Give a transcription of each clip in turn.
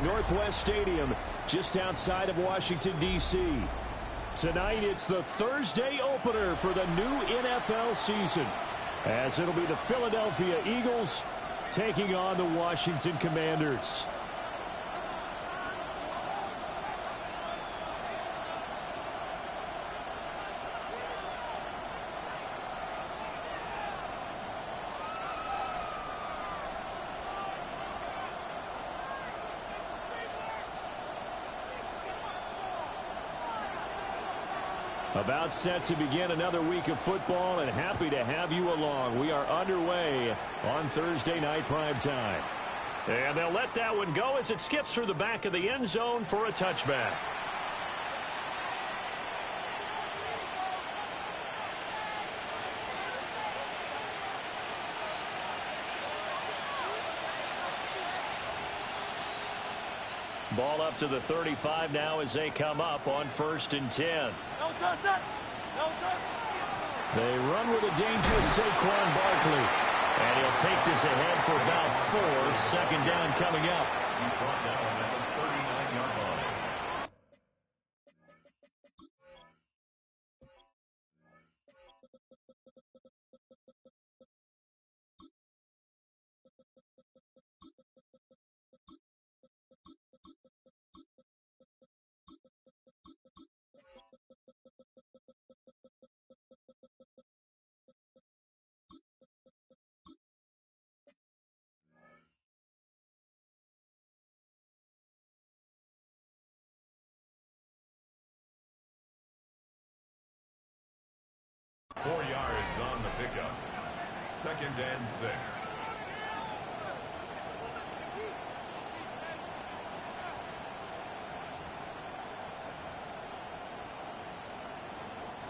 Northwest Stadium just outside of Washington, D.C. Tonight, it's the Thursday opener for the new NFL season, as it'll be the Philadelphia Eagles taking on the Washington Commanders. About set to begin another week of football, and happy to have you along. We are underway on Thursday night prime time. And they'll let that one go as it skips through the back of the end zone for a touchback. Ball up to the 35 now as they come up on 1st and 10. They run with a dangerous Saquon Barkley. And he'll take this ahead for about 4. Second down coming up. He's brought down at the 39-yard line. Four yards on the pickup. 2nd and 6.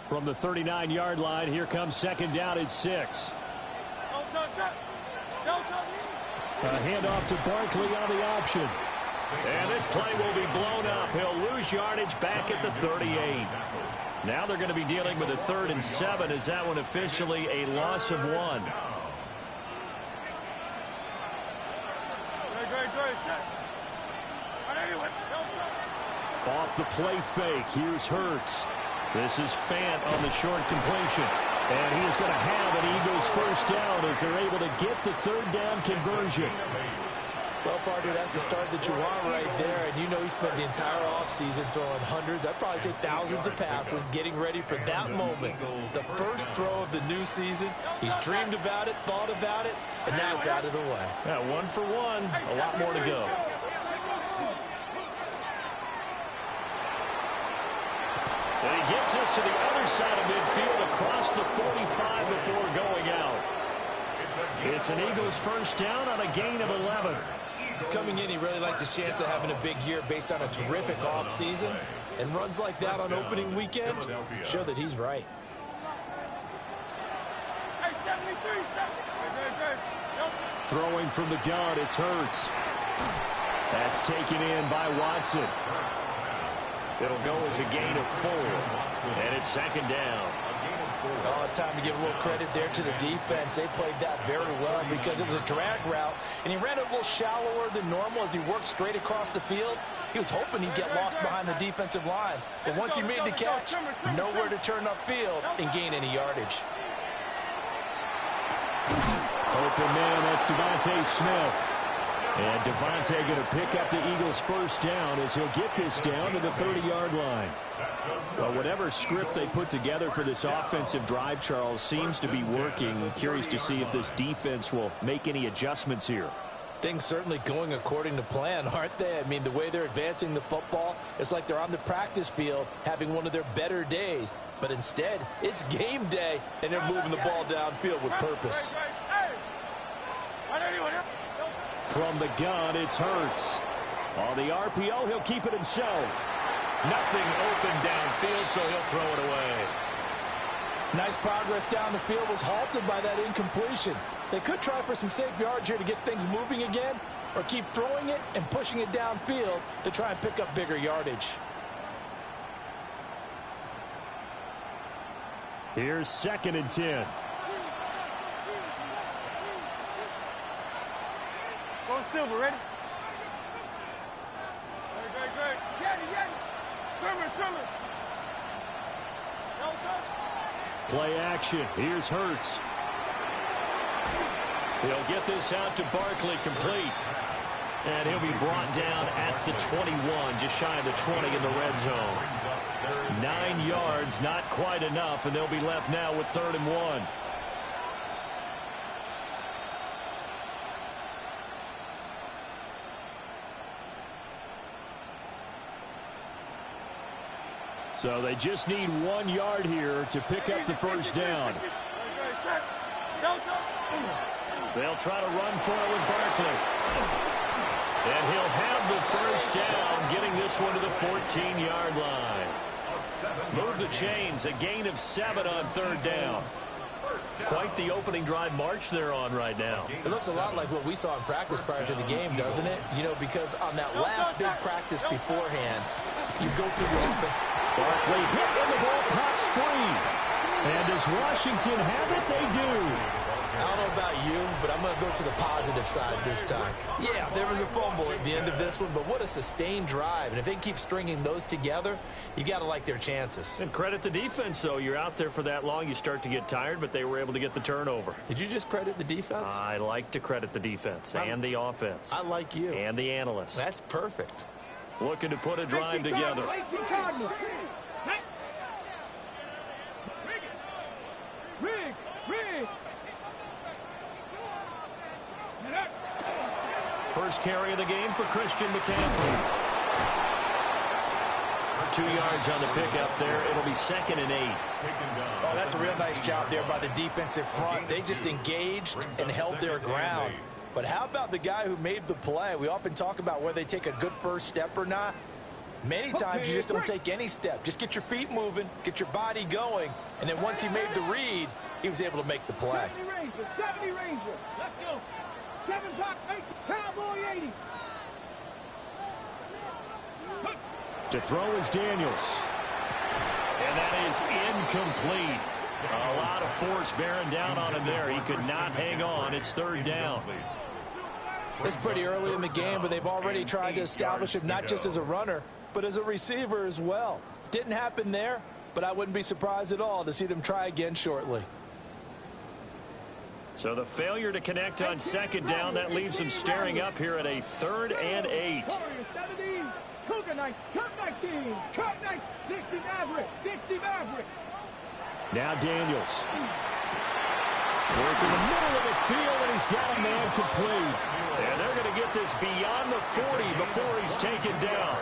From the 39-yard line, here comes 2nd down at 6. A handoff to Barkley on the option. And this play will be blown up. He'll lose yardage back at the 38. Now they're going to be dealing with a 3rd and 7 as that one officially a loss of 1. Off the play fake. Here's Hurts. This is Fant on the short completion. And he is going to have an Eagles first down as they're able to get the 3rd down conversion. Well, partner, that's the start that you want right there. And you know he spent the entire offseason throwing hundreds, I'd probably say thousands of passes, getting ready for that moment. The first throw of the new season. He's dreamed about it, thought about it, and now it's out of the way. Yeah, 1 for 1. A lot more to go. And he gets us to the other side of midfield across the 45 before going out. It's an Eagles first down on a gain of 11. Coming in, he really liked his chance of having a big year based on a terrific offseason. And runs like that on opening weekend show that he's right. Throwing from the gun, it's Hurts. That's taken in by Watson. It'll go as a gain of 4. And it's 2nd down. Oh, it's time to give a little credit there to the defense. They played that very well because it was a drag route, and he ran it a little shallower than normal as he worked straight across the field. He was hoping he'd get lost behind the defensive line, but once he made the catch, nowhere to turn upfield and gain any yardage. Open man, that's Devontae Smith. And Devontae going to pick up the Eagles first down as he'll get this down to the 30-yard line. Well, whatever script they put together for this offensive drive, Charles, seems to be working. I'm curious to see if this defense will make any adjustments here. Things certainly going according to plan, aren't they? I mean, the way they're advancing the football, it's like they're on the practice field having one of their better days. But instead, it's game day, and they're moving the ball downfield with purpose. From the gun, it's Hurts. On the RPO, he'll keep it himself. Nothing open downfield, so he'll throw it away. Nice progress down the field was halted by that incompletion. They could try for some safe yards here to get things moving again, or keep throwing it and pushing it downfield to try and pick up bigger yardage. Here's 2nd and 10. Go Silver, ready? Play action. Here's Hurts. He'll get this out to Barkley, complete. And he'll be brought down at the 21, just shy of the 20 in the red zone. 9 yards, not quite enough, and they'll be left now with 3rd and 1. So they just need 1 yard here to pick up the first down. They'll try to run for it with Barkley. And he'll have the first down, getting this one to the 14-yard line. Move the chains, a gain of 7 on 3rd down. Quite the opening drive march they're on right now. It looks a lot like what we saw in practice prior to the game, doesn't it? You know, because on that last big practice beforehand, you go through your offense. Barkley hit and the ball pops free. And does Washington have it? They do. I don't know about you, but I'm going to go to the positive side this time. Yeah, there was a fumble at the end of this one, but what a sustained drive. And if they keep stringing those together, you got to like their chances. And credit the defense, though. You're out there for that long, you start to get tired, but they were able to get the turnover. Did you just credit the defense? I like to credit the defense and the offense. I like you. And the analysts. That's perfect. Looking to put a drive together. First carry of the game for Christian McCaffrey. 2 yards on the pickup there. It'll be 2nd and 8. Oh, that's a real nice job there by the defensive front. They just engaged and held their ground. But how about the guy who made the play? We often talk about whether they take a good first step or not. Many times you just don't take any step. Just get your feet moving, get your body going, and then once he made the read, he was able to make the play. 70 Ranger. Let's go. 7 top 8, Cowboy 80. To throw is Daniels. And that is incomplete. A lot of force bearing down on him there. He could not hang on. It's 3rd down. It's pretty early in the game, but they've already tried to establish him not just as a runner, but as a receiver as well. Didn't happen there, but I wouldn't be surprised at all to see them try again shortly. So the failure to connect on 2nd down, that leaves them staring up here at a 3rd and 8. Now Daniels. Working the middle of the field, and he's got a man complete. And they're going to get this beyond the 40 before he's taken down.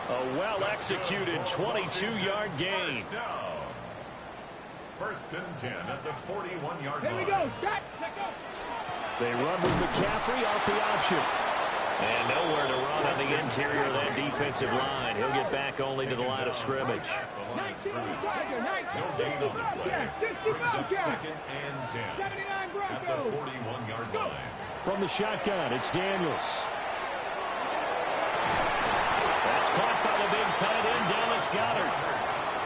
A well-executed 22-yard gain. 1st and 10 at the 41-yard line. Here we go. Shot. They run with McCaffrey off the option. And nowhere to run on the interior of that defensive line. He'll get back only to the line of scrimmage. No gain on the play. Brings up 2nd and 10 at the 41-yard line. From the shotgun, it's Daniels. That's caught by the big tight end, Dallas Goedert.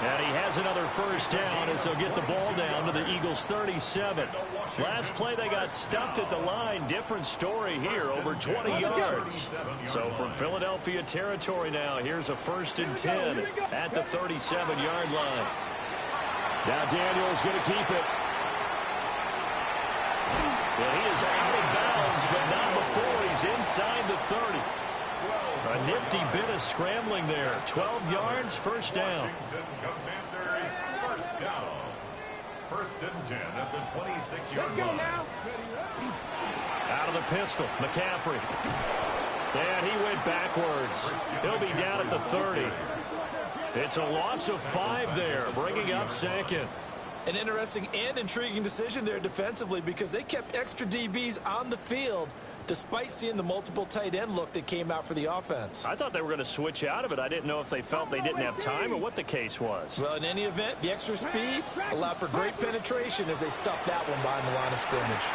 And he has another first down as they'll get the ball down to the Eagles' 37. Last play they got stuffed at the line. Different story here, over 20 yards. So from Philadelphia territory now, here's a 1st and 10 at the 37-yard line. Now Daniels going to keep it. Well, he is out of bounds, but not before he's inside the 30. A nifty bit of scrambling there. 12 yards, first down. Washington Commanders, first down. 1st and 10 at the 26-yard line. Out of the pistol, McCaffrey. And he went backwards. He'll be down at the 30. It's a loss of 5 there, bringing up 2nd. An interesting and intriguing decision there defensively because they kept extra DBs on the field despite seeing the multiple tight end look that came out for the offense. I thought they were going to switch out of it. I didn't know if they felt they didn't have time or what the case was. Well, in any event, the extra speed allowed for great penetration as they stuffed that one behind the line of scrimmage.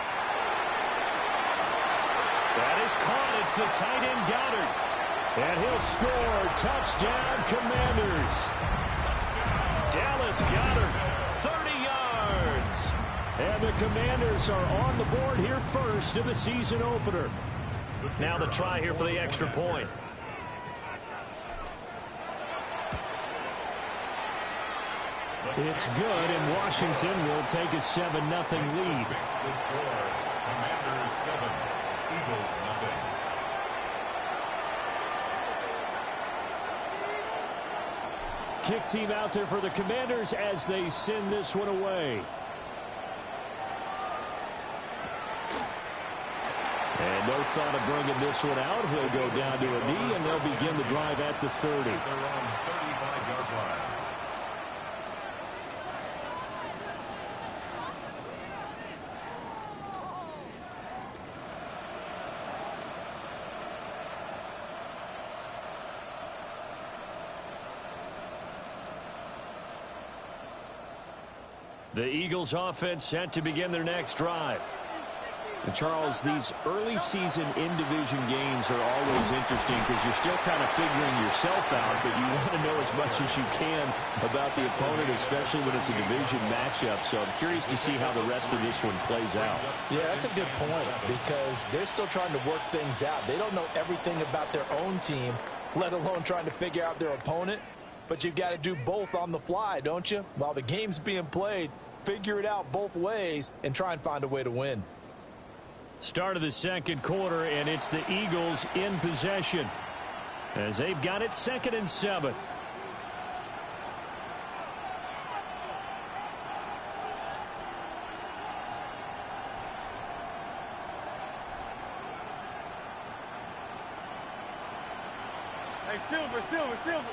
That is caught. It's the tight end Goddard. And he'll score. Touchdown, Commanders. Dallas Goedert, 30 yards. And the Commanders are on the board here first in the season opener. Now the try here for the extra point. It's good, and Washington will take a 7-0 lead. The score, Commanders 7, Eagles 0. Kick team out there for the Commanders as they send this one away. And no thought of bringing this one out. He'll go down to a knee, and they'll begin the drive at the 30. They're on 35-yard line. The Eagles offense set to begin their next drive. And Charles, these early season in-division games are always interesting because you're still kind of figuring yourself out, but you want to know as much as you can about the opponent, especially when it's a division matchup. So I'm curious to see how the rest of this one plays out. Yeah, that's a good point because they're still trying to work things out. They don't know everything about their own team, let alone trying to figure out their opponent. But you've got to do both on the fly, don't you? While the game's being played, figure it out both ways and try and find a way to win. Start of the second quarter, and it's the Eagles in possession as they've got it 2nd and 7. Hey, Silver.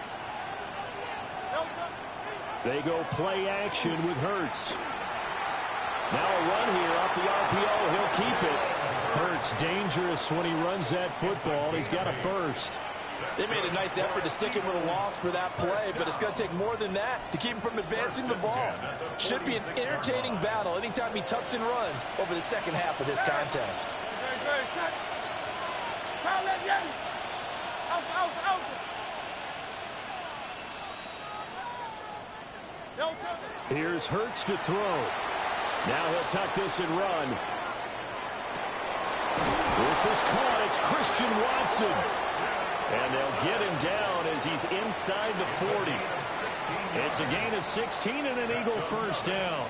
They go play action with Hurts. Now a run here off the RPO. He'll keep it. Hurts dangerous when he runs that football. He's got a first. They made a nice effort to stick him with a loss for that play, but it's going to take more than that to keep him from advancing the ball. Should be an entertaining battle anytime he tucks and runs over the second half of this contest. Here's Hurts to throw. Now he'll tuck this and run. This is caught. It's Christian Watson. And they'll get him down as he's inside the 40. It's a gain of 16 and an Eagle first down.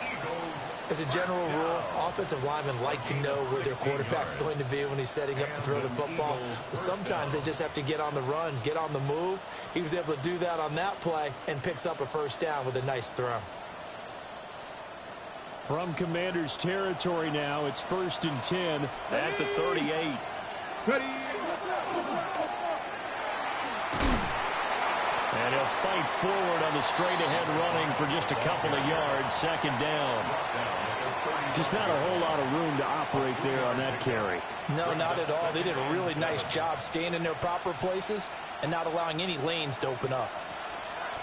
As a general rule, offensive linemen like to know where their quarterback's going to be when he's setting up to throw the football. But sometimes they just have to get on the run, get on the move. He was able to do that on that play and picks up a first down with a nice throw. From Commanders territory now, it's 1st and 10 at the 38. Ready. And he'll fight forward on the straight-ahead running for just a couple of yards, 2nd down. Just not a whole lot of room to operate there on that carry. No, not at all. They did a really nice job staying in their proper places and not allowing any lanes to open up.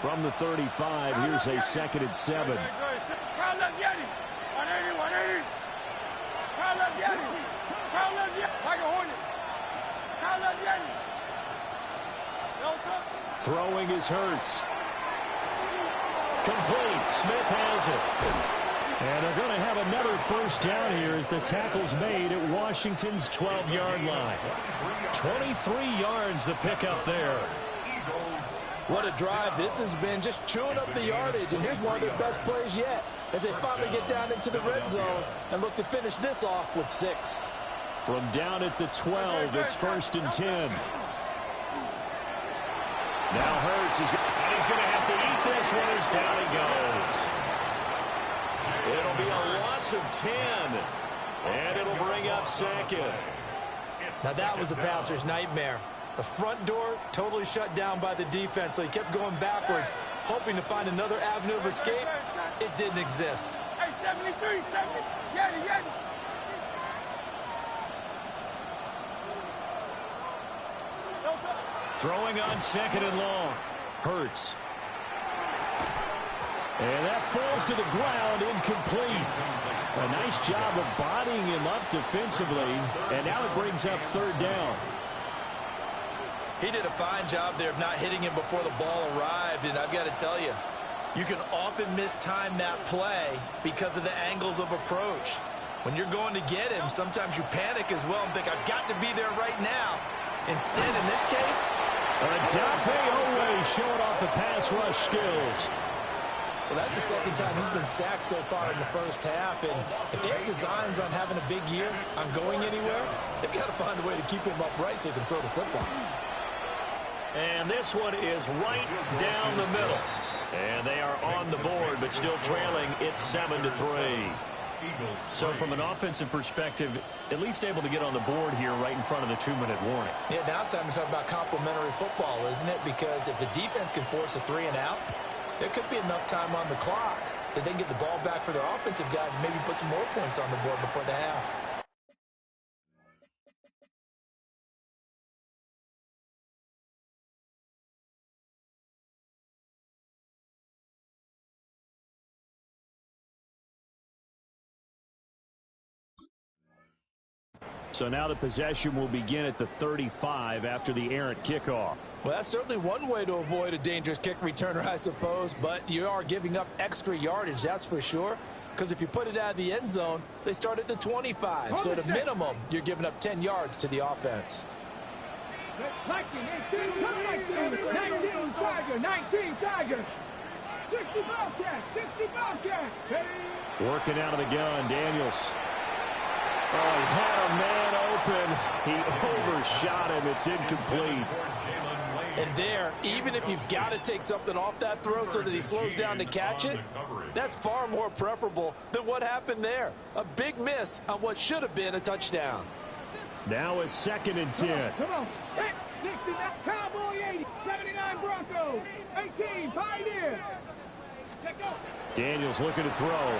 From the 35, here's a 2nd and 7. Throwing is Hurts. Complete. Smith has it. And they're going to have another first down here as the tackle's made at Washington's 12-yard line. 23 yards the pickup there. What a drive this has been, just chewing up the yardage. And here's one of their best plays yet as they finally get down into the red zone and look to finish this off with 6. From down at the 12, it's 1st and 10. Now Hurts is going to have to eat this one as down he goes. It'll be a loss of 10, and it'll bring up 2nd. Now that was a passer's nightmare. The front door totally shut down by the defense, so he kept going backwards, hoping to find another avenue of escape. It didn't exist. Hey, 73, 70. Yeti. Throwing on 2nd and long. Hurts. And that falls to the ground, incomplete. A nice job of bodying him up defensively, and now it brings up 3rd down. He did a fine job there of not hitting him before the ball arrived, and I've got to tell you, you can often mistime that play because of the angles of approach. When you're going to get him, sometimes you panic as well and think, I've got to be there right now. Instead, in this case, Odafe Oweh showing off the pass rush skills. Well, that's the second time he's been sacked so far in the first half. And if they have designs on having a big year, on going anywhere, they've got to find a way to keep him upright so they can throw the football. And this one is right down the middle. And they are on the board, but still trailing. It's 7-3. So from an offensive perspective, at least able to get on the board here right in front of the 2-minute warning. Yeah, now it's time to talk about complementary football, isn't it? Because if the defense can force a 3-and-out, there could be enough time on the clock that they can get the ball back for their offensive guys and maybe put some more points on the board before the half. So now the possession will begin at the 35 after the errant kickoff. Well, that's certainly one way to avoid a dangerous kick returner, I suppose, but you are giving up extra yardage, that's for sure, because if you put it out of the end zone, they start at the 25. So at a minimum, you're giving up 10 yards to the offense. 19 Tiger. 60 Bobcat. Working out of the gun, Daniels. Oh, he had a man open. He overshot him. It's incomplete. And there, even if you've got to take something off that throw so that he slows down to catch it, that's far more preferable than what happened there. A big miss on what should have been a touchdown. Now a 2nd and 10. Come on. 60, Cowboy 80. 79 Broncos. 18 Pioneer. Let's go. Daniels looking to throw.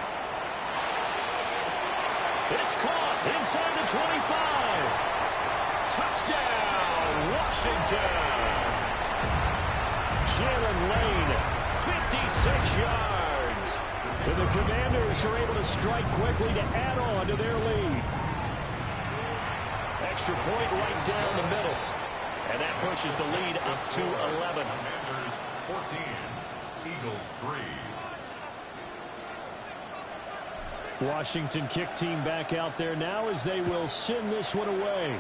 It's caught inside the 25. Touchdown, Washington. Jalen Lane, 56 yards. And the Commanders are able to strike quickly to add on to their lead. Extra point right down the middle. And that pushes the lead up to 11. Commanders 14, Eagles 3. Washington kick team back out there now as they will send this one away.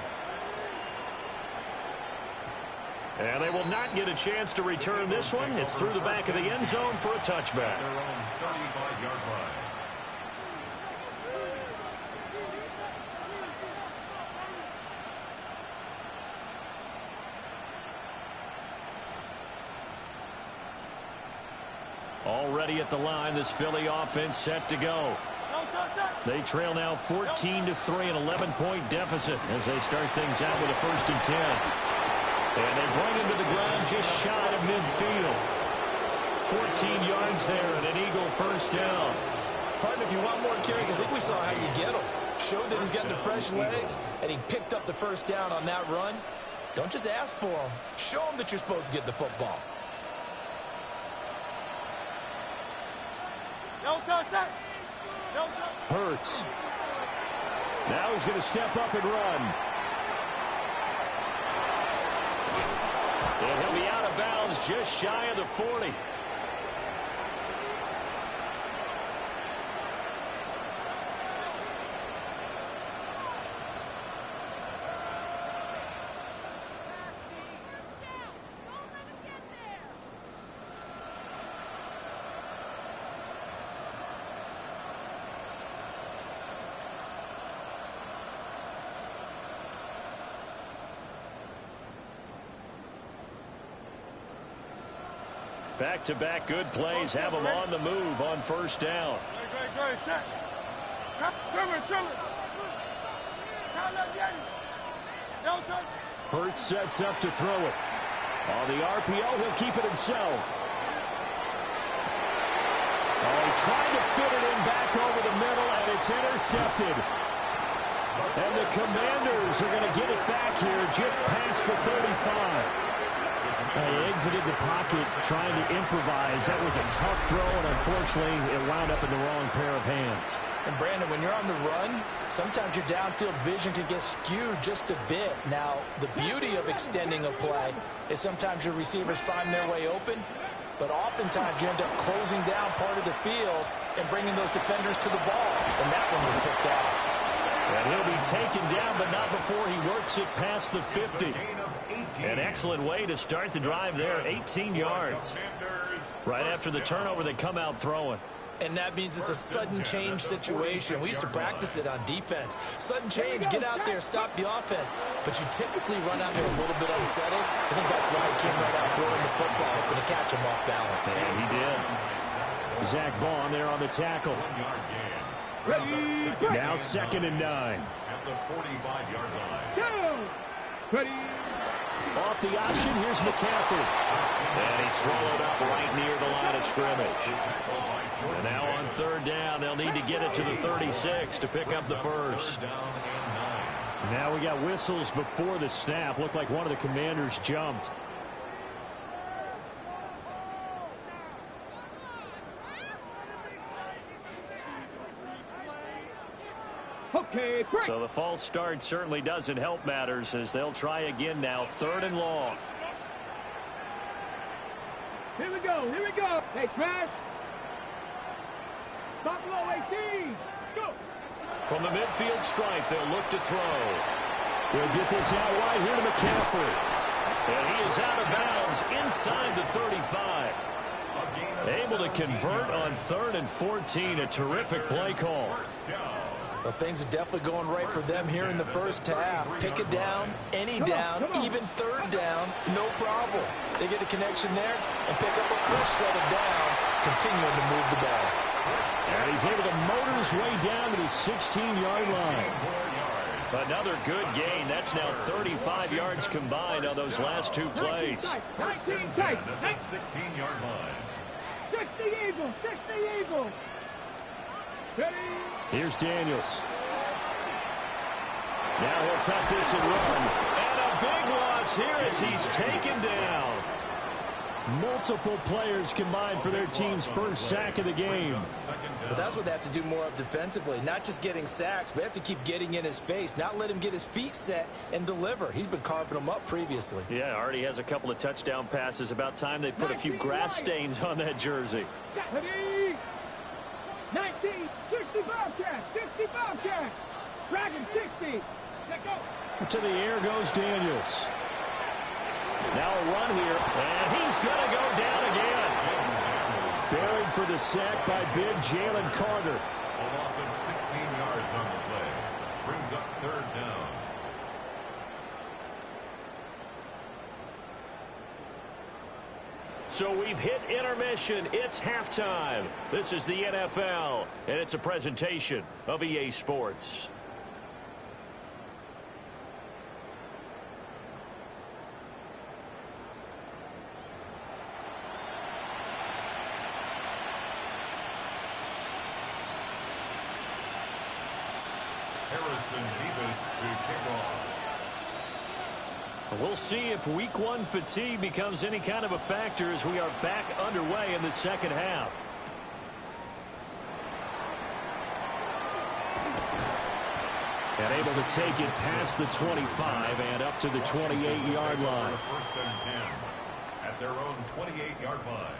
And they will not get a chance to return this one. It's through the back of the end zone for a touchback. Their own 35-yard line. Already at the line, this Philly offense set to go. They trail now 14-3, an 11-point deficit as they start things out with a 1st and 10. And they bring him to the ground just shy of midfield. 14 yards there and an Eagle 1st down. Partner, if you want more carries, I think we saw how you get him. Showed that he's got the fresh legs, and he picked up the 1st down on that run. Don't just ask for him. Show him that you're supposed to get the football. Hurts. Now he's going to step up and run. And he'll be out of bounds just shy of the 40. Back-to-back good plays have him on the move on 1st down. Hurts sets up to throw it. On the RPO, he'll keep it himself. Oh, he tried to fit it in back over the middle, and it's intercepted. And the Commanders are going to get it back here just past the 35. He exited the pocket trying to improvise. That was a tough throw, and unfortunately, it wound up in the wrong pair of hands. And, Brandon, when you're on the run, sometimes your downfield vision can get skewed just a bit. Now, the beauty of extending a play is sometimes your receivers find their way open, but oftentimes you end up closing down part of the field and bringing those defenders to the ball. And that one was picked off. And he'll be taken down, but not before he works it past the 50. An excellent way to start the drive there, 18 yards. Commanders Right after the turnover, they come out throwing. And that means it's a sudden change situation. We used to practice it on defense. Sudden change, get out there, stop the offense. But you typically run out there a little bit unsettled. I think that's why he came right out throwing the football, hoping to catch him off balance. And he did. Zach Bond there on the tackle. Now 2nd and 9. At the 45-yard line. Ready. Off the option, here's McCaffrey. And he's swallowed up right near the line of scrimmage. And now on 3rd down, they'll need to get it to the 36 to pick up the first. Now we got whistles before the snap. Looked like one of the commanders jumped. Okay, break. So the false start certainly doesn't help matters as they'll try again now. 3rd and long. Here we go. Here we go. Hey, smash. Buffalo 18. Go. From the midfield stripe, they'll look to throw. They'll get this out wide here to McCaffrey. And he is out of bounds inside the 35. Able to convert on 3rd and 14. A terrific play call. Well, things are definitely going right for them here in the first half. Pick it down, any down, even 3rd down, no problem. They get a connection there and pick up a fresh set of downs, continuing to move the ball. And he's able to motor his way down to the 16-yard line. Another good gain. That's now 35 yards combined on those last 2 plays. 19 tight. At the 16-yard line. 60 Eagles. 60 Eagles. Ready. Here's Daniels. Now he'll tuck this and run. And a big loss here as he's taken down. Multiple players combined for their team's first sack of the game. But that's what they have to do more of defensively. Not just getting sacks, but they have to keep getting in his face. Not let him get his feet set and deliver. He's been carving them up previously. Yeah, already has a couple of touchdown passes. About time they put a few grass stains on that jersey. Ready. 19, 60 Bobcat, 60 Bobcat, Dragon 60, let go. To the air goes Daniels. Now a run here, and he's going to go down again. Buried for the sack by big Jalen Carter. A loss of 16 yards on the play. Brings up 3rd down. So we've hit intermission. It's halftime. This is the NFL, and it's a presentation of EA Sports. Harrison Davis to kick off. We'll see if week 1 fatigue becomes any kind of a factor as we are back underway in the second half. And able to take it past the 25 and up to the 28-yard line. 1st and 10 at their own 28-yard line.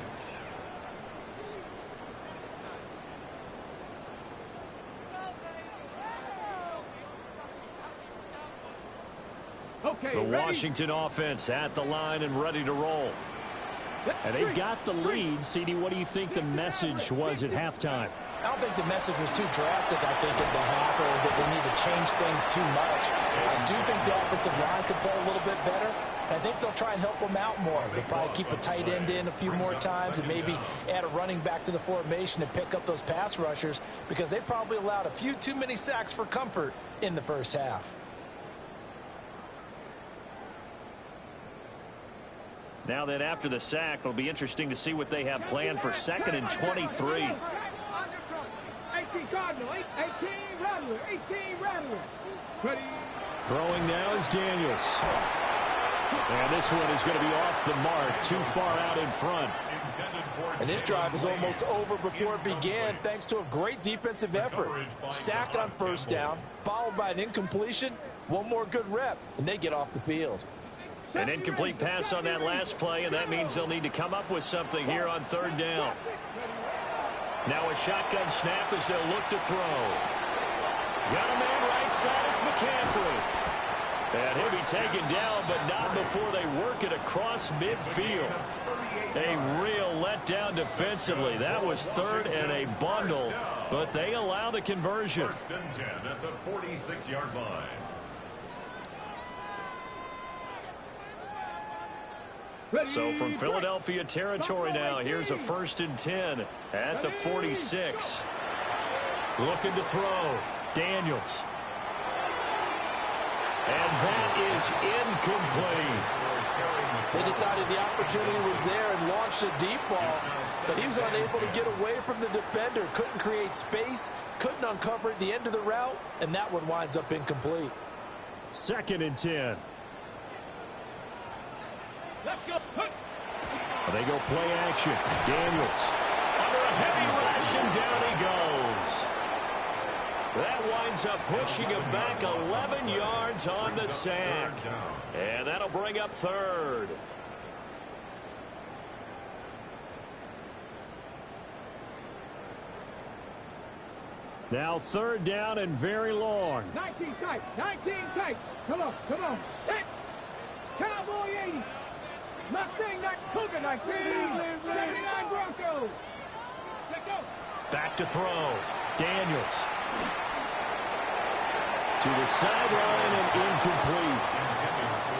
Okay, The ready? Washington offense at the line and ready to roll. And they've got the lead. CD, what do you think the message was at halftime? I don't think the message was too drastic, I think, at the half, or that they need to change things too much. I do think the offensive line could play a little bit better. I think they'll try and help them out more. They'll probably keep a tight end in a few more times and maybe add a running back to the formation and pick up those pass rushers because they probably allowed a few too many sacks for comfort in the first half. Now then, after the sack, it'll be interesting to see what they have planned for 2nd and 23. 18 Cardinal, 18 Rattler, 18 Rattler. Ready? Throwing now is Daniels. And this one is going to be off the mark, too far out in front. And this drive is almost over before it began thanks to a great defensive effort. Sack on 1st down, followed by an incompletion, one more good rep, and they get off the field. An incomplete pass on that last play, and that means they'll need to come up with something here on 3rd down. Now a shotgun snap as they'll look to throw. Got a man right side, it's McCaffrey. And he'll be taken down, but not before they work it across midfield. A real letdown defensively. That was third and a bundle, but they allow the conversion. First and 10 at the 46-yard line. So from Philadelphia territory now, here's a first and 10 at the 46. Looking to throw. Daniels. And that is incomplete. They decided the opportunity was there and launched a deep ball, but he was unable to get away from the defender. Couldn't create space, couldn't uncover at the end of the route, and that one winds up incomplete. Second and 10. Let's go. They go play action. Daniels. Under a heavy rush, and down he goes. That winds up pushing him back 11 yards on the sack. And that'll bring up third. Now third down and very long. 19 tight. 19 tight. Come on. Come on. Hit. Cowboy 80. Not saying that Cougar 19. 79 Broncos. Let's go. Back to throw. Daniels. To the sideline and incomplete.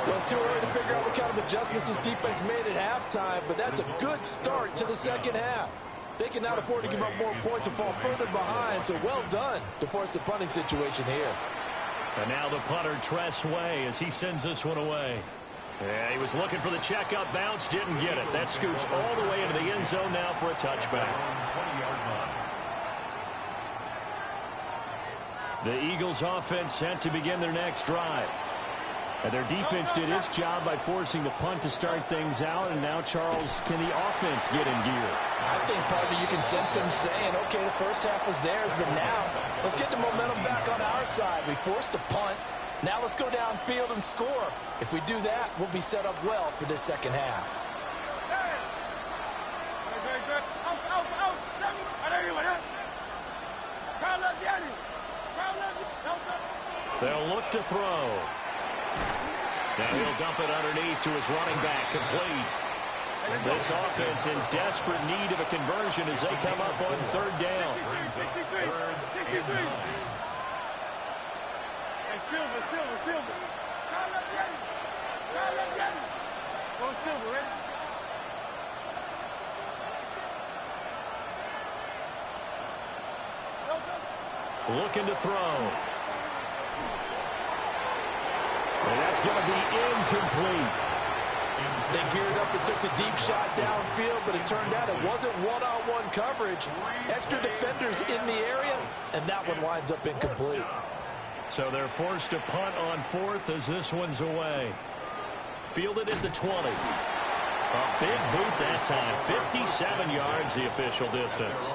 Well, it's too early to figure out what kind of adjustments this defense made at halftime, but that's a good start to the second half. They can now afford to give up more points and fall further behind, so well done to force the punting situation here. And now the punter, Tress Way, as he sends this one away. Yeah, he was looking for the checkup bounce, didn't get it. That scoots all the way into the end zone now for a touchback. The Eagles offense set to begin their next drive. And their defense did its job by forcing the punt to start things out. And now, Charles, can the offense get in gear? I think probably you can sense them saying, okay, the first half was theirs, but now let's get the momentum back on our side. We forced a punt. Now let's go downfield and score. If we do that, we'll be set up well for this second half. They'll look to throw. Now he'll dump it underneath to his running back, complete. This offense in desperate need of a conversion as they come up on third down. Silver. Go Silver, ready? Looking to throw. And that's going to be incomplete. They geared up and took the deep shot downfield, but it turned out it wasn't one-on-one coverage. Extra defenders in the area, and that one winds up incomplete. So they're forced to punt on fourth as this one's away. Fielded at the 20. A big boot that time. 57 yards the official distance.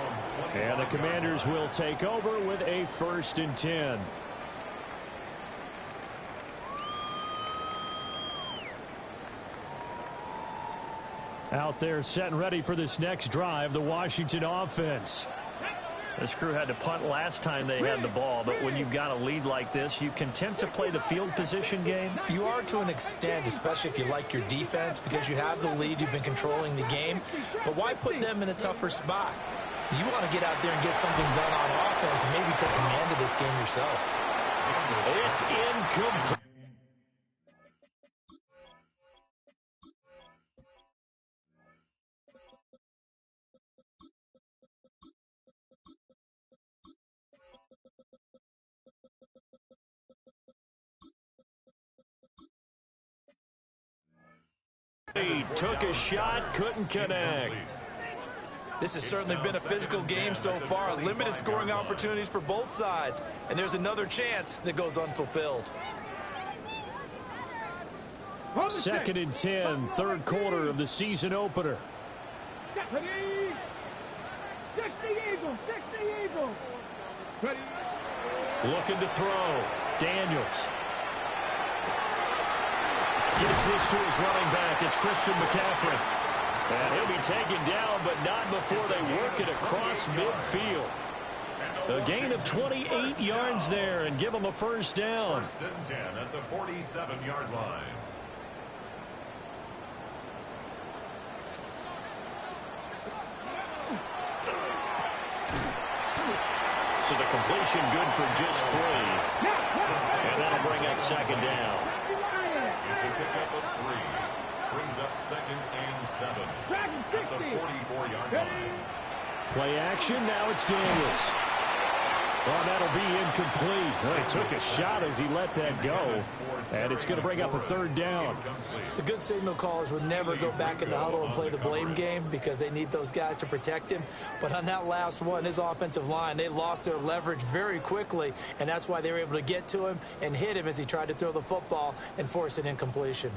And the Commanders will take over with a first and 10. Out there set and ready for this next drive, the Washington offense. This crew had to punt last time they had the ball, but when you've got a lead like this, you can tend to play the field position game. You are to an extent, especially if you like your defense, because you have the lead, you've been controlling the game. But why put them in a tougher spot? You want to get out there and get something done on offense and maybe take command of this game yourself. It's incomplete. He took a shot, couldn't connect. This has certainly been a physical game so far. Limited scoring opportunities for both sides. And there's another chance that goes unfulfilled. Second and 10, third quarter of the season opener. Looking to throw. Daniels. Gets this to his running back. It's Christian McCaffrey. And he'll be taken down, but not before they work it across midfield. A gain of 28 yards there and give them a first down. First and 10 at the 47-yard line. So the completion good for just 3. And that'll bring up second down. It's a pickup of 3. Brings up 2nd and 7 at the 44-yard line. Play action. Now it's Daniels. Well, that'll be incomplete. Well, he took a shot as he let that go. And it's going to bring up a 3rd down. The good signal callers would never go back in the huddle and play the blame game because they need those guys to protect him. But on that last one, his offensive line, they lost their leverage very quickly, and that's why they were able to get to him and hit him as he tried to throw the football and force an incompletion.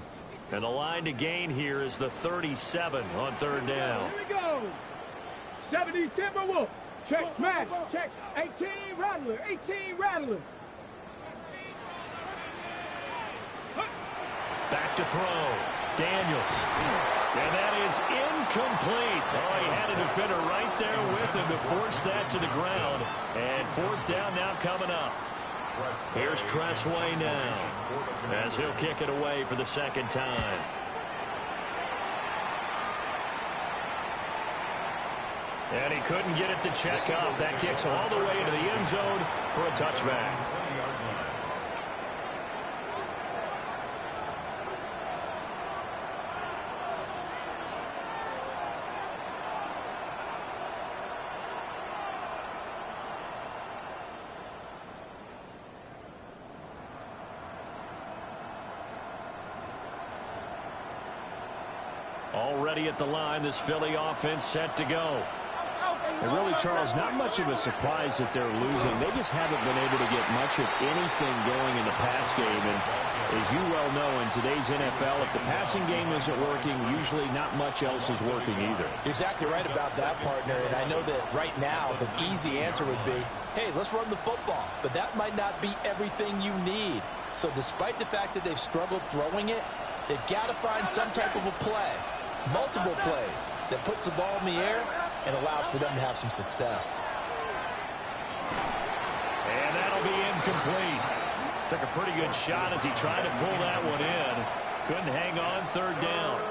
And the line to gain here is the 37 on 3rd down. Here we go. 70 Timberwolf. Check smash. Check 18 Rattler. 18 Rattler. Back to throw. Daniels. And that is incomplete. Oh, he had a defender right there with him to force that to the ground. And 4th down now coming up. Here's Tressway now as he'll kick it away for the 2nd time. And he couldn't get it to check up. That kicks all the way into the end zone for a touchback. Already at the line, this Philly offense set to go. And really, Charles, not much of a surprise that they're losing. They just haven't been able to get much of anything going in the pass game. And as you well know, in today's NFL, if the passing game isn't working, usually not much else is working either. You're exactly right about that, partner. And I know that right now the easy answer would be, hey, let's run the football. But that might not be everything you need. So despite the fact that they've struggled throwing it, they've got to find some type of a play, multiple plays, that puts the ball in the air and allows for them to have some success. And that'll be incomplete. Took a pretty good shot as he tried to pull that one in. Couldn't hang on 3rd down.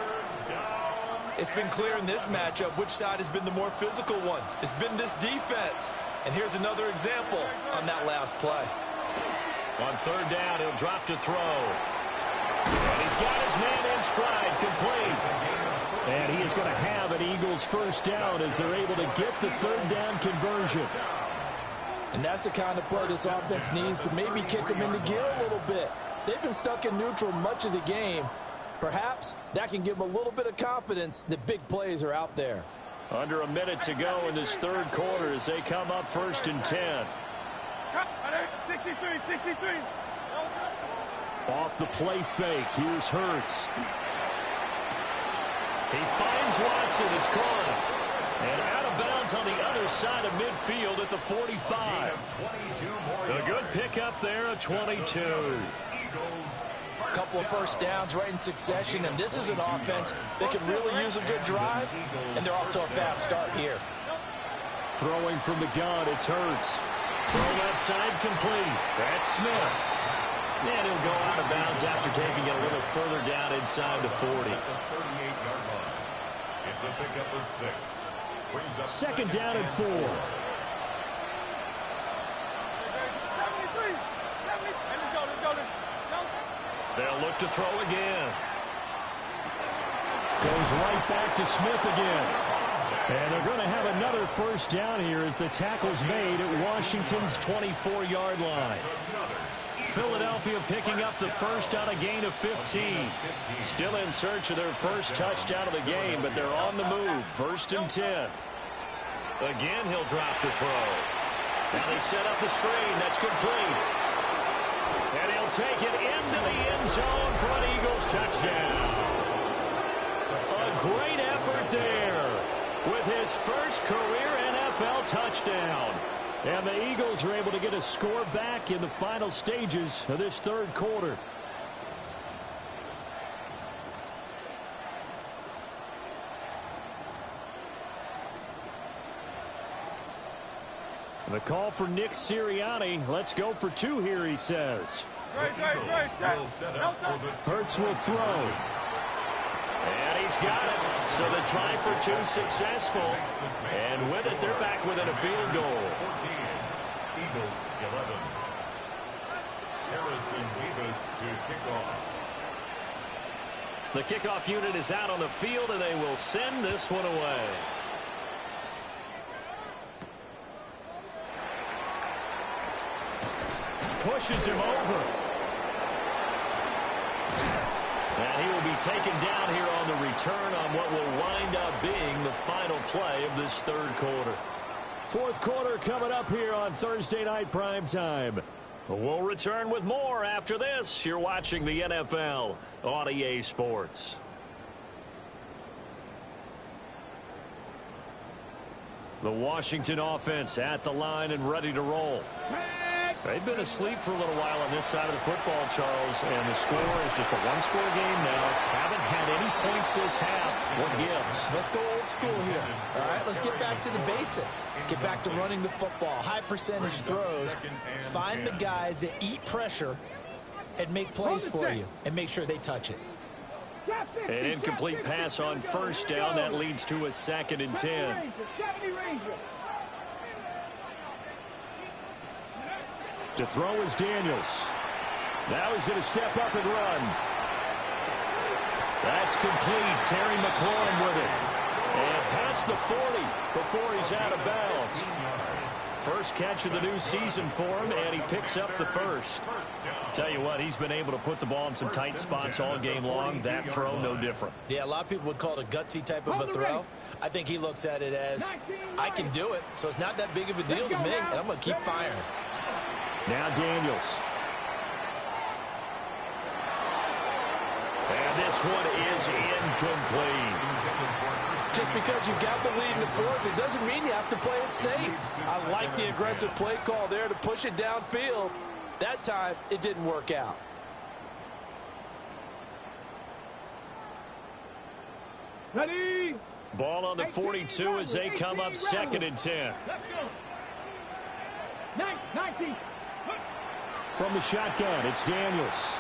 It's been clear in this matchup which side has been the more physical one. It's been this defense. And here's another example on that last play. On 3rd down, he'll drop to throw. And he's got his man in stride, complete. And he is going to have an Eagles 1st down as they're able to get the 3rd down conversion. And that's the kind of play this offense needs to maybe kick them into gear a little bit. They've been stuck in neutral much of the game. Perhaps that can give them a little bit of confidence that big plays are out there. Under a minute to go in this 3rd quarter as they come up 1st and 10. 63. Off the play fake, here's Hurts. He finds Watson, it's caught. And out of bounds on the other side of midfield at the 45. A good pickup there at 22. A couple of 1st downs right in succession, and this is an offense that can really use a good drive, and they're off to a fast start here. Throwing from the gun, it's Hurts. Throw left side complete. That's Smith. And he'll go out of bounds after taking it a little further down inside the 40. It's a pickup of 6. Brings up 2nd down and 4. They'll look to throw again. Goes right back to Smith again. And they're going to have another 1st down here as the tackle's made at Washington's 24-yard line. Philadelphia picking up the 1st on a gain of 15. Still in search of their 1st touchdown of the game, but they're on the move. 1st and 10. Again, he'll drop to throw. Now they set up the screen. That's complete. And he'll take it into the end zone for an Eagles touchdown. A great effort there with his 1st career NFL touchdown. And the Eagles are able to get a score back in the final stages of this 3rd quarter. The call for Nick Sirianni. Let's go for 2 here, he says. Hurts will throw. And he's got it. So the try for 2 successful. And with it, they're back within a field goal. Eagles 11. Harrison Davis to kick off. The kickoff unit is out on the field, and they will send this one away. Pushes him over. And he will be taken down here on the return on what will wind up being the final play of this third quarter. Fourth quarter coming up here on Thursday Night Primetime. We'll return with more after this. You're watching the NFL on EA Sports. The Washington offense at the line and ready to roll. They've been asleep for a little while on this side of the football, Charles, and the score is just a one-score game now. Haven't had any points this half. What gives? Let's go old school here. All right, let's get back to the basics. Get back to running the football, high percentage throws. Find the guys that eat pressure and make plays for you and make sure they touch it. An incomplete pass on first down. That leads to a 2nd and 10. To throw is Daniels. Now he's going to step up and run. That's complete. Terry McLaurin with it. And past the 40 before he's out of bounds. First catch of the new season for him, and he picks up the first. Tell you what, he's been able to put the ball in some tight spots all game long. That throw, no different. Yeah, a lot of people would call it a gutsy type of a throw. I think he looks at it as, I can do it, so it's not that big of a deal to me, and I'm going to keep firing. Now Daniels. And this one is incomplete. Just because you've got the lead in the fourth, it doesn't mean you have to play it safe. I like the aggressive play call there to push it downfield. That time, it didn't work out. Ready? Ball on the 42 as they come up 2nd and 10. Let's go. 19. From the shotgun, it's Daniels.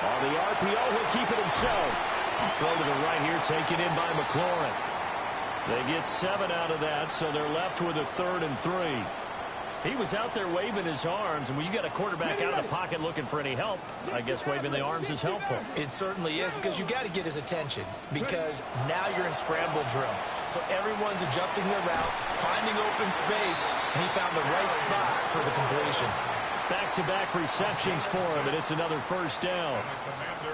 On the RPO, he'll keep it himself. Throw to the right here, taken in by McLaurin. They get 7 out of that, so they're left with a 3rd and 3. He was out there waving his arms, and when you got a quarterback out of the pocket looking for any help, I guess waving the arms is helpful. It certainly is, because you got to get his attention, because now you're in scramble drill. So everyone's adjusting their routes, finding open space, and he found the right spot for the completion. Back-to-back receptions for him, and it's another first down.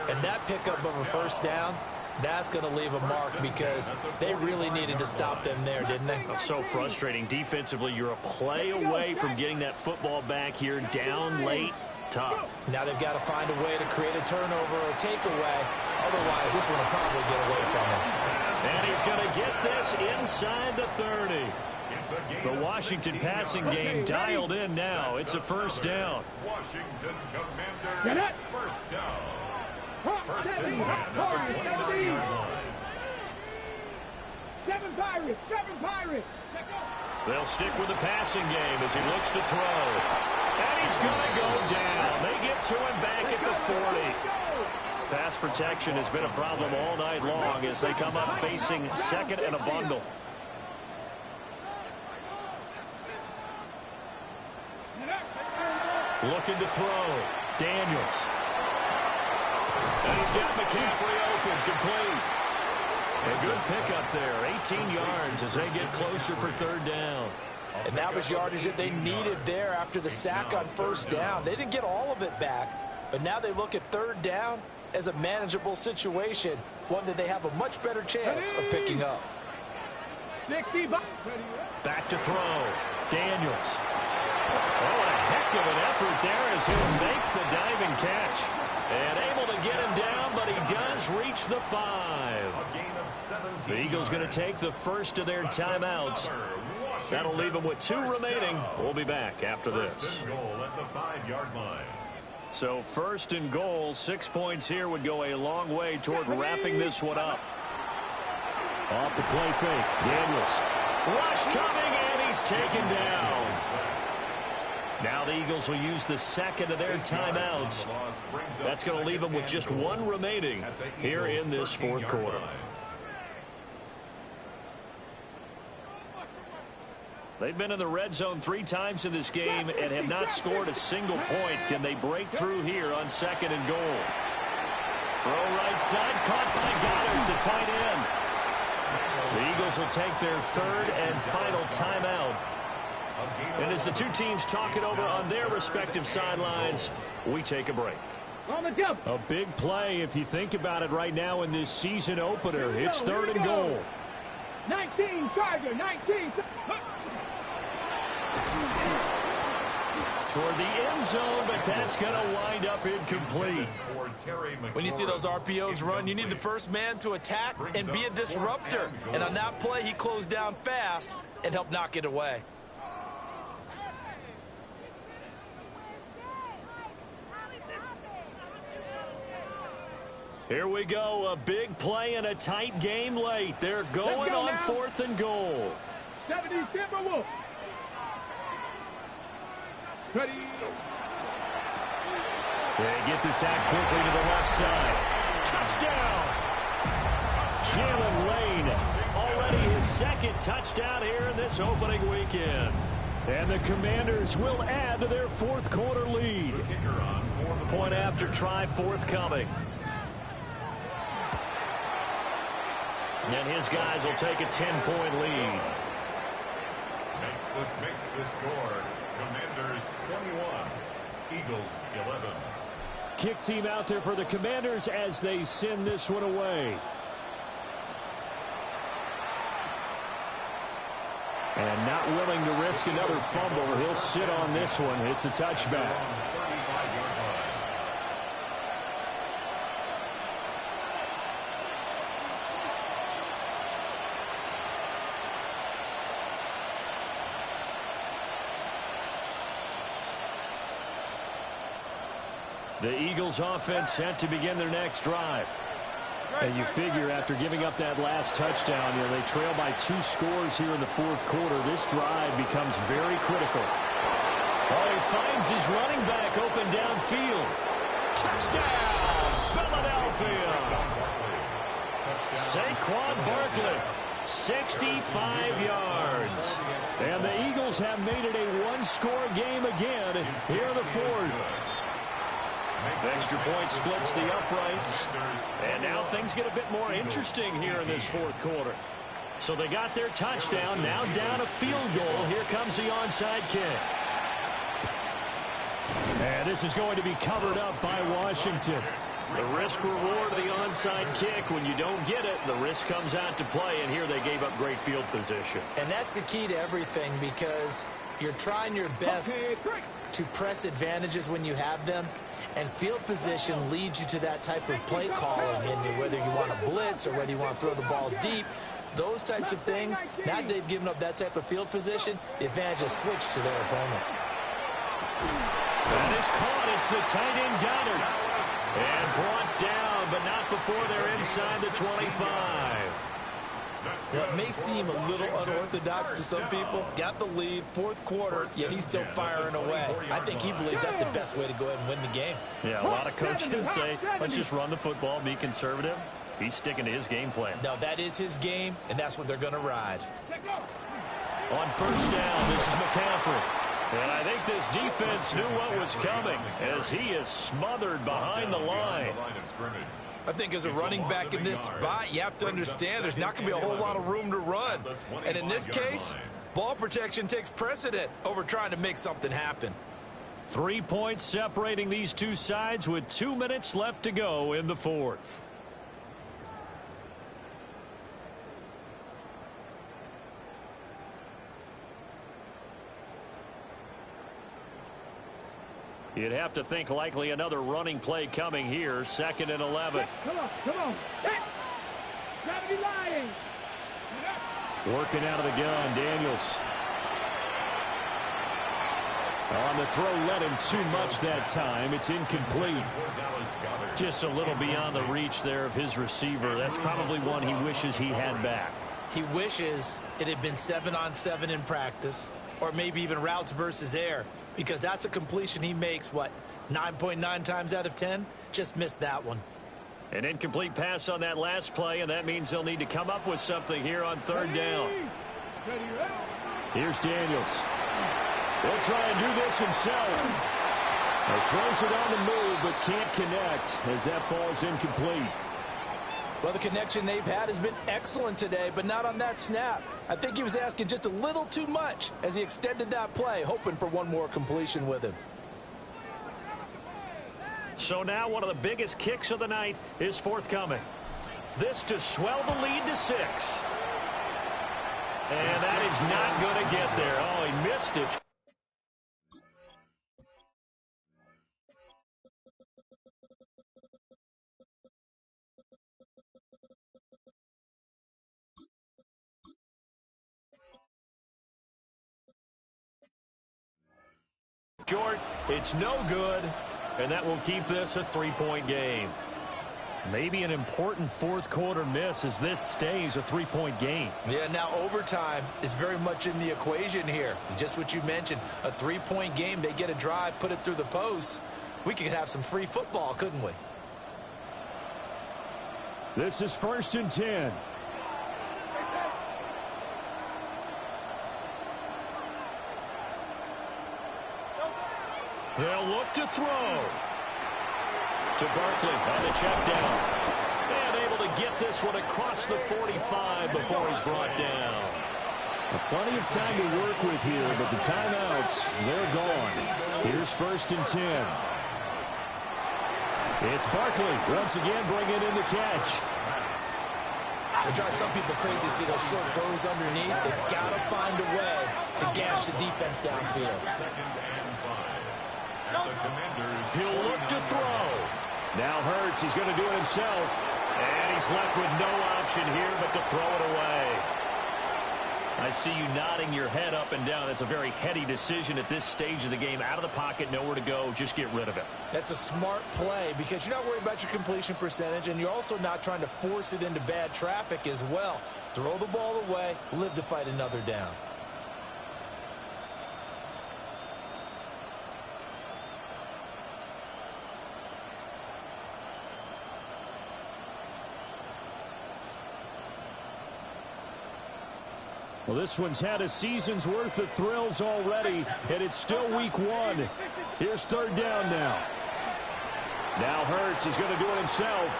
And that pickup of a first down, that's going to leave a mark, because they really needed to stop them there, didn't they? So frustrating. Defensively, you're a play away from getting that football back here, down late, tough. Now they've got to find a way to create a turnover or takeaway. Otherwise, this one will probably get away from him. And he's going to get this inside the 30. The Washington passing game dialed in now. It's a first down. Washington Commanders first down. First and 10 at the 29-yard line. 7 Pirates. They'll stick with the passing game as he looks to throw. And he's going to go down. They get to him back at the 40. Pass protection has been a problem all night long as they come up facing 2nd and a bundle. Looking to throw. Daniels. And he's got McCaffrey open, complete. A good pickup there, 18 yards as they get closer for 3rd down. And that was yardage that they needed there after the sack on first down. They didn't get all of it back, but now they look at 3rd down as a manageable situation, one that they have a much better chance of picking up. 60. Back to throw. Daniels. Oh, what a heck of an effort there as he'll make the diving catch. And able to get him down, but he does reach the 5. The Eagles going to take the first of their timeouts. That'll leave them with 2 remaining. We'll be back after this. First and goal at the 5-yard line. So 1st and goal, 6 points here would go a long way toward wrapping this one up. Off the play fake, Daniels. Rush coming, and he's taken down. Now the Eagles will use the 2nd of their timeouts. That's going to leave them with just 1 remaining here in this 4th quarter. They've been in the red zone 3 times in this game and have not scored a single point. Can they break through here on 2nd and goal? Throw right side, caught by Goddard, the tight end. The Eagles will take their 3rd and final timeout. And as the two teams talk it over on their respective sidelines, we take a break. A big play if you think about it right now in this season opener. It's 3rd and goal. 19, Charger, 19. Toward the end zone, but that's going to wind up incomplete. When you see those RPOs run, you need the first man to attack and be a disruptor. And on that play, he closed down fast and helped knock it away. Here we go, a big play and a tight game late. They're going on 4th and goal. 70 Timberwolves. Ready. They get this out quickly to the left side. Touchdown! Jalen Lane, already his 2nd touchdown here in this opening weekend. And the Commanders will add to their 4th quarter lead. Point after try forthcoming. And his guys will take a 10-point lead. Makes the score. Commanders 21, Eagles 11. Kick team out there for the Commanders as they send this one away. And not willing to risk another fumble. He'll sit on this one. It's a touchback. The Eagles offense set to begin their next drive. And you figure after giving up that last touchdown, they trail by 2 scores here in the 4th quarter. This drive becomes very critical. Oh, he finds his running back open downfield. Touchdown, Philadelphia. Saquon Barkley, 65 yards. And the Eagles have made it a 1-score game again here in the 4th. Extra point splits the uprights. And now things get a bit more interesting here in this 4th quarter. So they got their touchdown. Now down a field goal. Here comes the onside kick. And this is going to be covered up by Washington. The risk reward of the onside kick. When you don't get it, the risk comes out to play. And here they gave up great field position. And that's the key to everything, because you're trying your best to press advantages when you have them. And field position leads you to that type of play calling, and whether you want to blitz or whether you want to throw the ball deep, those types of things. Now they've given up that type of field position, the advantage is switched to their opponent. That is caught. It's the tight end Goddard. And brought down, but not before they're inside the 25. Well, it may seem a little unorthodox to some people. Got the lead, 4th quarter, yet he's still firing away. I think he believes that's the best way to go ahead and win the game. Yeah, a lot of coaches say, let's just run the football, be conservative. He's sticking to his game plan. No, that is his game, and that's what they're going to ride. On 1st down, this is McCaffrey. And I think this defense knew what was coming as he is smothered behind the line. I think as a running back in this spot, you have to understand there's not going to be a whole lot of room to run. And in this case, ball protection takes precedent over trying to make something happen. 3 points separating these two sides with 2 minutes left to go in the 4th. You'd have to think likely another running play coming here. 2nd and 11. Come on. Gravity lying. Working out of the gun, Daniels. On the throw, led him too much that time. It's incomplete. Just a little beyond the reach there of his receiver. That's probably one he wishes he had back. He wishes it had been 7-on-7 in practice, or maybe even routes versus air. Because that's a completion he makes, 9.9 times out of 10? Just missed that one. An incomplete pass on that last play, and that means they'll need to come up with something here on 3rd down. Here's Daniels. He'll try and do this himself. He throws it on the move, but can't connect as that falls incomplete. Well, the connection they've had has been excellent today, but not on that snap. I think he was asking just a little too much as he extended that play, hoping for one more completion with him. So now one of the biggest kicks of the night is forthcoming. This to swell the lead to 6. And that is not going to get there. Oh, he missed it. Short, it's no good, and that will keep this a 3-point game. Maybe an important fourth quarter miss as this stays a 3-point game. Yeah, now overtime is very much in the equation here. Just what you mentioned, a 3-point game. They get a drive, put it through the posts. We could have some free football, couldn't we? This is 1st and 10. They'll look to throw. To Barkley on the check down. And able to get this one across the 45 before he's brought down. Plenty of time to work with here, but the timeouts, they're gone. Here's 1st and 10. It's Barkley once again bringing in the catch. It drives some people crazy to see those short throws underneath. They've got to find a way to gash the defense downfield. He'll look to throw. Now Hurts, he's going to do it himself. And he's left with no option here but to throw it away. I see you nodding your head up and down. That's a very heady decision at this stage of the game. Out of the pocket, nowhere to go. Just get rid of it. That's a smart play because you're not worried about your completion percentage, and you're also not trying to force it into bad traffic as well. Throw the ball away, live to fight another down. Well, this one's had a season's worth of thrills already, and it's still week 1. Here's 3rd down now. Now Hurts is going to do it himself.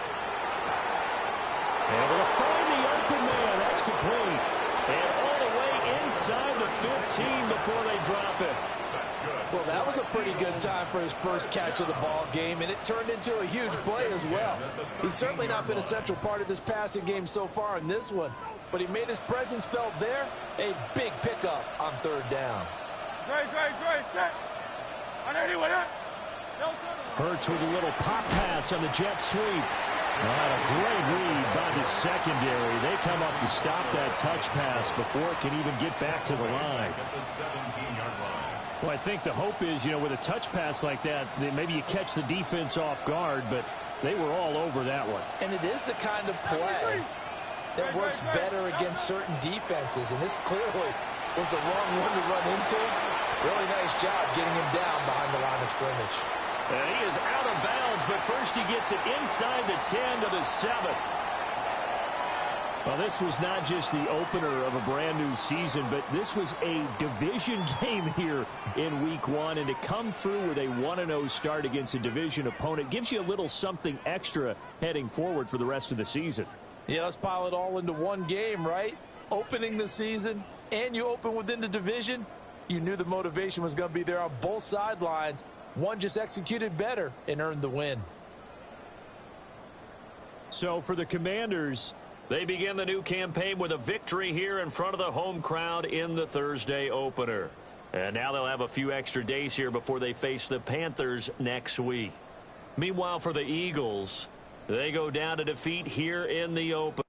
Able to find the open man. That's complete. And all the way inside the 15 before they drop it. Well, that was a pretty good time for his first catch of the ball game, and it turned into a huge play as well. He's certainly not been a central part of this passing game so far in this one, but he made his presence felt there. A big pickup on 3rd down. Hurts with a little pop pass on the jet sweep. A great read by the secondary. They come up to stop that touch pass before it can even get back to the line. Well, I think the hope is, with a touch pass like that, maybe you catch the defense off guard, but they were all over that one. And it is the kind of play that works better against certain defenses, and this clearly was the wrong one to run into. Really nice job getting him down behind the line of scrimmage. And he is out of bounds, but first he gets it inside the 10 to the 7. Well, this was not just the opener of a brand-new season, but this was a division game here in week 1, and to come through with a 1-0 start against a division opponent gives you a little something extra heading forward for the rest of the season. Yeah, let's pile it all into one game, right? Opening the season, and you open within the division. You knew the motivation was going to be there on both sidelines. One just executed better and earned the win. So for the Commanders, they begin the new campaign with a victory here in front of the home crowd in the Thursday opener. And now they'll have a few extra days here before they face the Panthers next week. Meanwhile, for the Eagles, they go down to defeat here in the opener.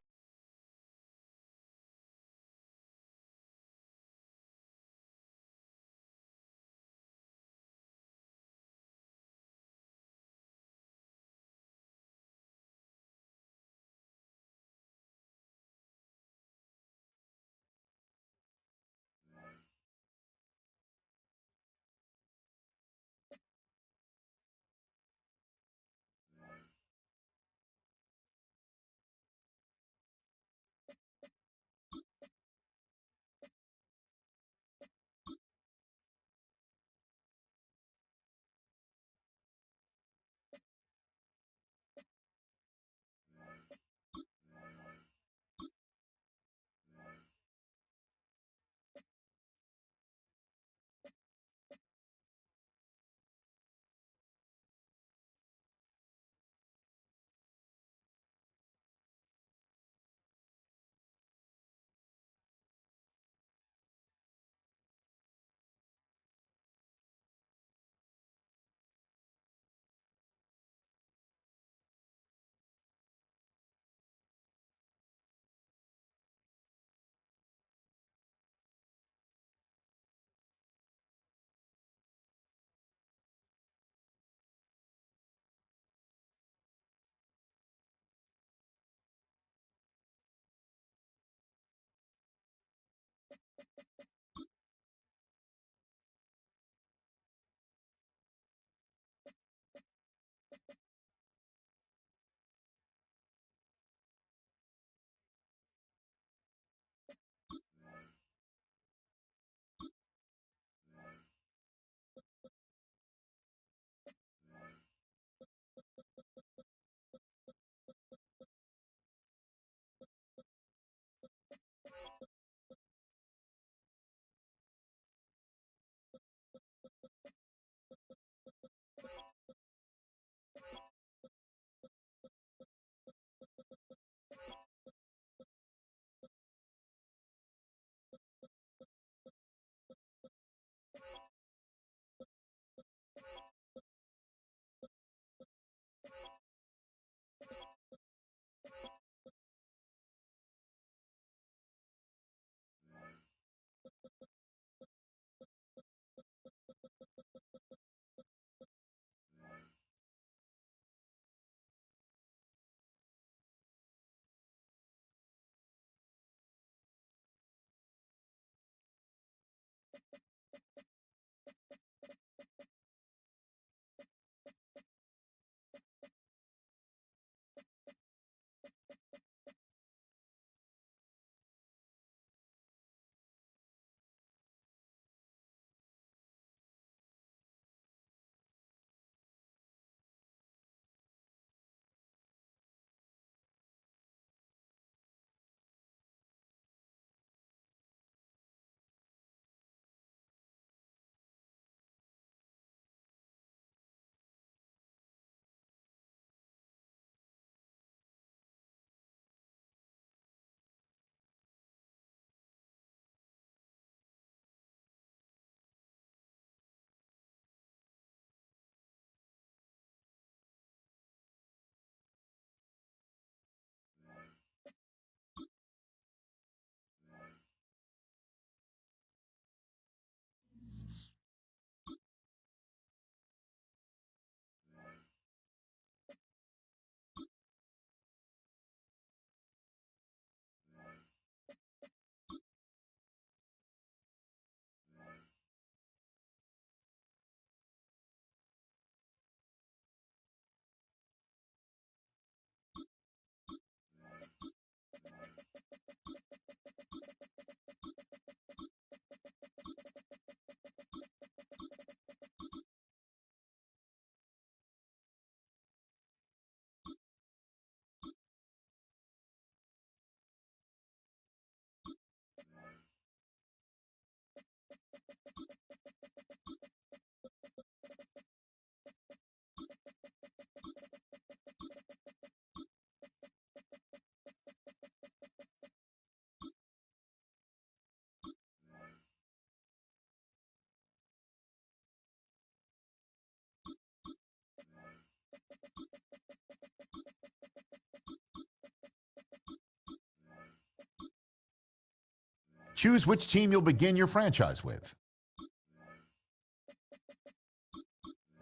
Choose which team you'll begin your franchise with.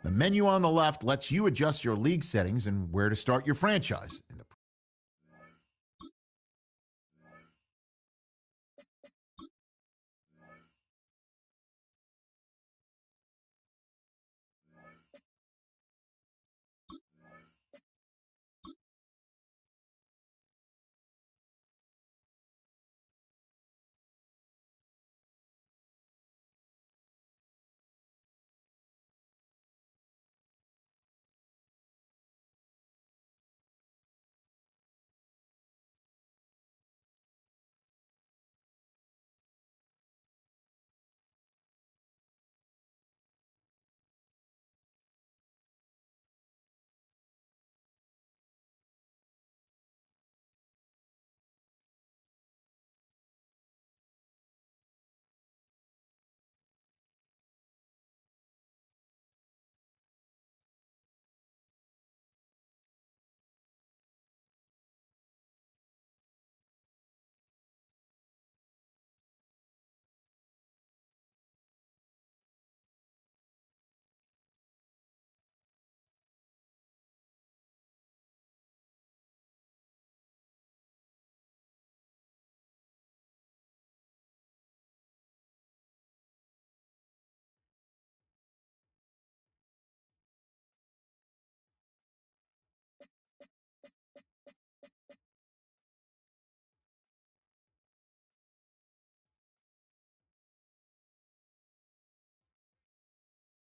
The menu on the left lets you adjust your league settings and where to start your franchise.